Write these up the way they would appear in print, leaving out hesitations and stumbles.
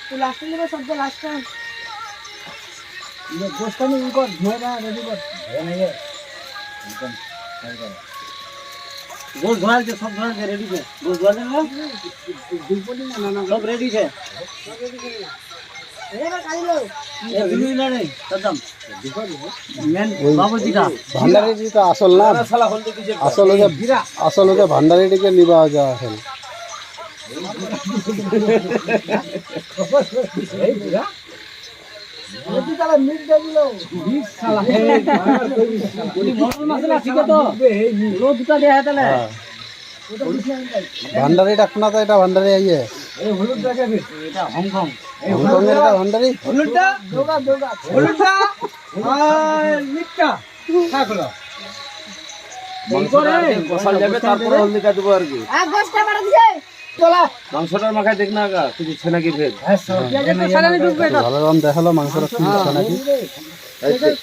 तो लास्ट में सबसे लास्ट में ये गोश्त में इनको धोए ना रेडी कर है नहीं है एकदम सही कर गोश्त धोए के सब धोए के रेडी है गोश्त धोए ना बिल्कुल नहीं ना सब रेडी है ए ना काई लो ये बिल्कुल नहीं खत्म मेन बाबूजी का ভান্ডারি জি তো আসল না साला होल दे दीजिए আসল হচ্ছে ভান্ডারিটিকে নিবা যায় আসল रोटी साला मिल दे दिलो 20 साला है पूरी मोटर मसाला ठीक है तो लो दुटा दे है तले वो तो कुछ नहीं ভান্ডারিটা কোনা তো এটা ভান্ডারি আইয়ে ए हुलुट जाके फिर এটা হংকং হংকংয়ের এটা ভান্ডারি हुलुटा दोगा दोगा हुलुटा নিকা থাকলো কষাল যাবে তারপরে হলদি কা দেবো আর কি আর গোশটা বাড়া দিছে চলা মাংসটার মাখায় দেখ না আগা কিছু ছে নাকি ফের পেঁয়াজের তো সারা नहीं ঢুকবে তো ভালো রকম দেখালো মাংসটা কি আছে নাকি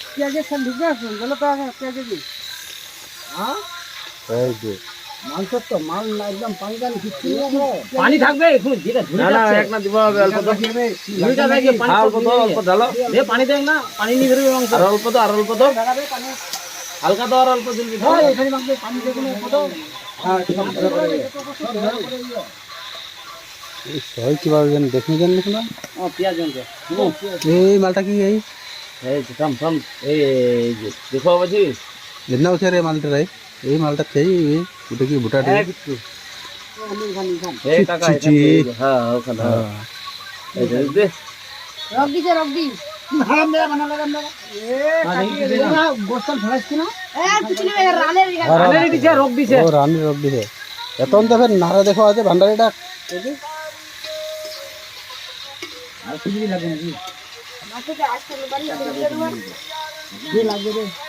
পেঁয়াজের সাথে ঢুকবে আসুন গেল তো পেঁয়াজে কি হ্যাঁ এই যে মাংস তো মাল না একদম পানি টানি কিছু নেই পানি থাকবে একটু যেটা ঝুলে না না যাচ্ছে এক না দিব হবে অল্প তো ঝুলেটা থাকে পানি অল্প তো অল্প ঢালো দে পানি দেখ না পানি নিয়ে বেরোবে মাংস আর অল্প তো আর অল্প তো লাগাবে পানি হালকা তো আর অল্প দিবি হ্যাঁ এখানে মাংস পানি দেবে না কত হ্যাঁ সব ধরে করে সবাই কিভাবে জানি দেখে জানি না ও পেঁয়াজ আনতে এই মালটা কি এই এই থাম থাম এই যে দেখো বাজি এন্না উঠে রে মালটা রে এই মালটা খেয়ে ওটা কি ভুটা রে একটু আমি খানি খান এই টাকা হ্যাঁ ওখানে এই দে রক দি হারাম দে বানা লাগাম না এ না গোস্তাল ফলাইছ না এ কিছু নেই রানের রানের দিছে রক দিছে ও রানী রক দিছে এতন তো ফের নারে দেখো আছে ভান্ডারিটা আর কিছু লাগে না মাকে আজকাল বাড়ি দিয়ে লাগবে রে